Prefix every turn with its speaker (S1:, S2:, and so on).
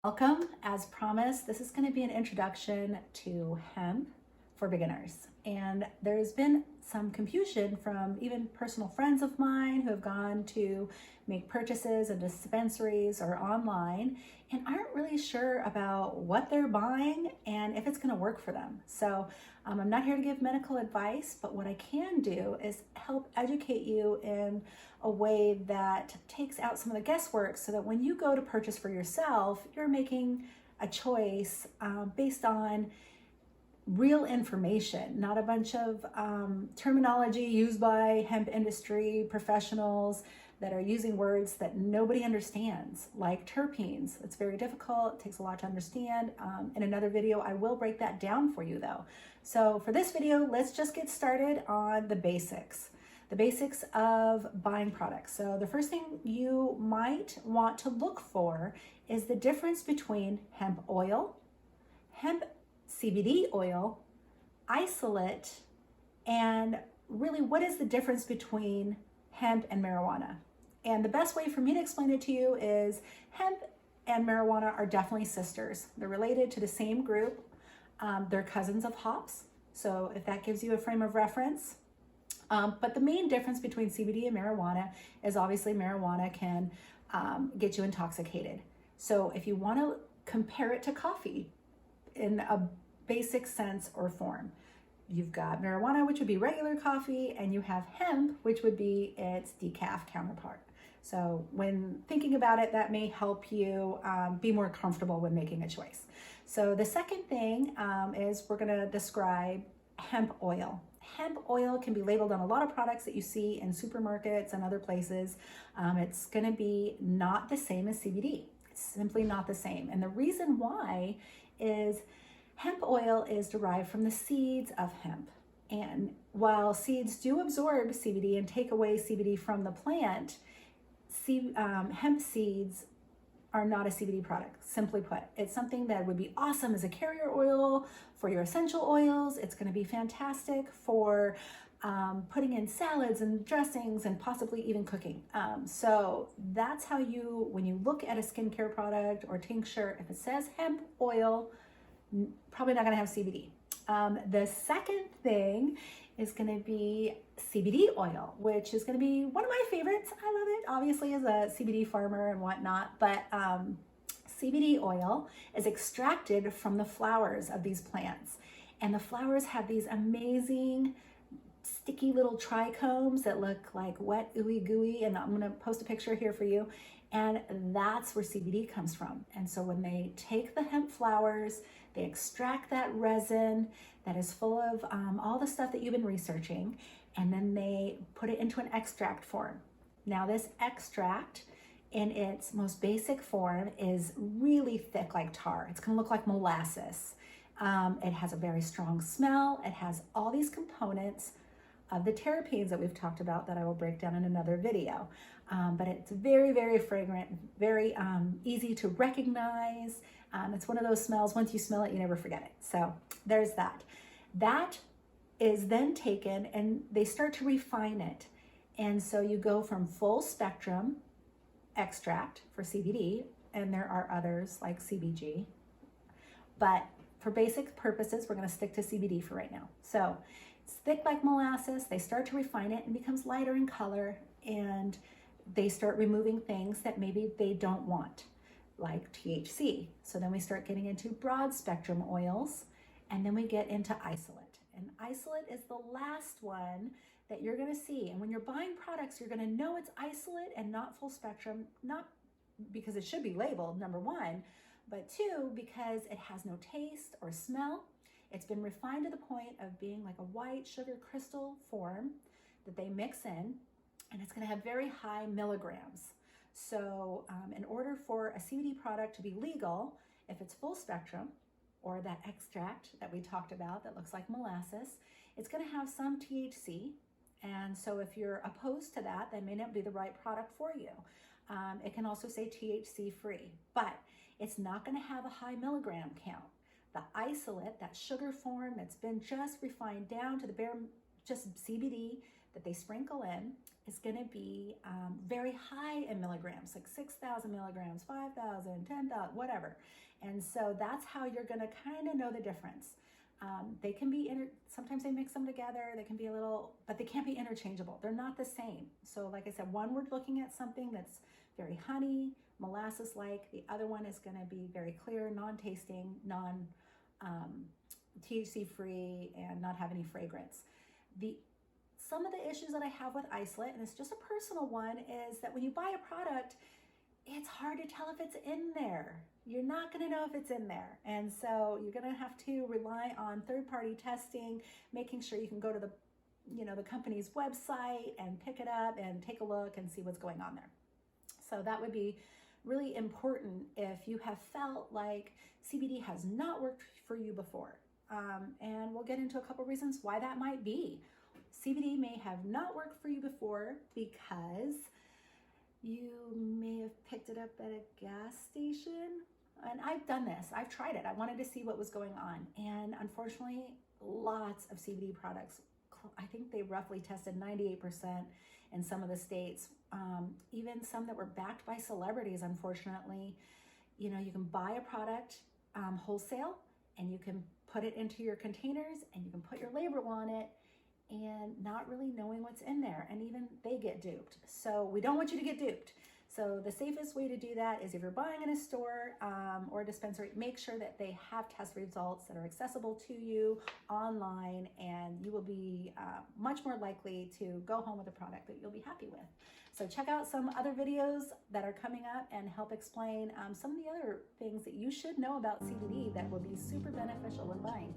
S1: Welcome. As promised, this is going to be an introduction to hemp for beginners. And there's been some confusion from even personal friends of mine who have gone to make purchases in dispensaries or online and aren't really sure about what they're buying and if it's going to work for them. So I'm not here to give medical advice, but what I can do is help educate you in a way that takes out some of the guesswork so that when you go to purchase for yourself, you're making a choice based on real information, not a bunch of terminology used by hemp industry professionals that are using words that nobody understands, like terpenes. It's very difficult, it takes a lot to understand. In another video, I will break that down for you though. So for this video, let's just get started on the basics of buying products. So the first thing you might want to look for is the difference between hemp oil, hemp CBD oil, isolate, and really what is the difference between hemp and marijuana. And the best way for me to explain it to you is hemp and marijuana are definitely sisters. They're related to the same group. They're cousins of hops. So if that gives you a frame of reference. But the main difference between CBD and marijuana is obviously marijuana can get you intoxicated. So if you want to compare it to coffee in a basic sense or form, you've got marijuana, which would be regular coffee, and you have hemp, which would be its decaf counterpart. So when thinking about it, that may help you be more comfortable when making a choice. So the second thing is we're going to describe hemp oil. Hemp oil can be labeled on a lot of products that you see in supermarkets and other places. It's going to be not the same as CBD. It's simply not the same. And the reason why is hemp oil is derived from the seeds of hemp. And while seeds do absorb CBD and take away CBD from the plant, hemp seeds are not a CBD product, simply put. It's something that would be awesome as a carrier oil for your essential oils. It's going to be fantastic for putting in salads and dressings and possibly even cooking. So that's how when you look at a skincare product or tincture, if it says hemp oil, probably not going to have CBD. The second thing is going to be CBD oil, which is going to be one of my favorites. I love it, obviously, as a CBD farmer and whatnot, but CBD oil is extracted from the flowers of these plants. And the flowers have these amazing sticky little trichomes that look like wet, ooey gooey. And I'm going to post a picture here for you. And that's where CBD comes from. And so when they take the hemp flowers, they extract that resin that is full of all the stuff that you've been researching, and then they put it into an extract form. Now this extract in its most basic form is really thick like tar. It's gonna look like molasses. It has a very strong smell. It has all these components of the terpenes that we've talked about that I will break down in another video. But it's very, very fragrant, very easy to recognize. It's one of those smells, once you smell it, you never forget it. So there's that. That is then taken and they start to refine it. And so you go from full spectrum extract for CBD, and there are others like CBG. But for basic purposes, we're gonna stick to CBD for right now. So it's thick like molasses. They start to refine it and becomes lighter in color, and they start removing things that maybe they don't want, like THC. So then we start getting into broad spectrum oils, and then we get into isolate. And isolate is the last one that you're gonna see. And when you're buying products, you're gonna know it's isolate and not full spectrum, not because it should be labeled, number one, but two, because it has no taste or smell. It's been refined to the point of being like a white sugar crystal form that they mix in, and it's gonna have very high milligrams. So in order for a CBD product to be legal, if it's full spectrum, or that extract that we talked about that looks like molasses, it's gonna have some THC. And so if you're opposed to that, that may not be the right product for you. It can also say THC free, but it's not gonna have a high milligram count. The isolate, that sugar form that's been just refined down to the bare, just CBD that they sprinkle in, is going to be very high in milligrams, like 6,000 milligrams, 5,000, 10,000, whatever. And so that's how you're going to kind of know the difference. They can be, sometimes they mix them together. They can be a little, but they can't be interchangeable. They're not the same. So like I said, one, we're looking at something that's very honey, molasses-like. The other one is going to be very clear, non-tasting, THC free, and not have any fragrance. Some of the issues that I have with isolate, and it's just a personal one, is that when you buy a product, it's hard to tell if it's in there. You're not going to know if it's in there. And so you're going to have to rely on third-party testing, making sure you can go to the company's website and pick it up and take a look and see what's going on there. So that would be really important if you have felt like CBD has not worked for you before. And we'll get into a couple reasons why that might be. CBD may have not worked for you before because you may have picked it up at a gas station. And I've done this. I've tried it. I wanted to see what was going on. And unfortunately, lots of CBD products, I think they roughly tested 98% in some of the states. Even some that were backed by celebrities, unfortunately. You can buy a product wholesale, and you can put it into your containers, and you can put your label on it, and not really knowing what's in there, and even they get duped. So we don't want you to get duped. So the safest way to do that is if you're buying in a store or a dispensary, make sure that they have test results that are accessible to you online, and you will be much more likely to go home with a product that you'll be happy with. So check out some other videos that are coming up and help explain some of the other things that you should know about CBD that will be super beneficial when buying.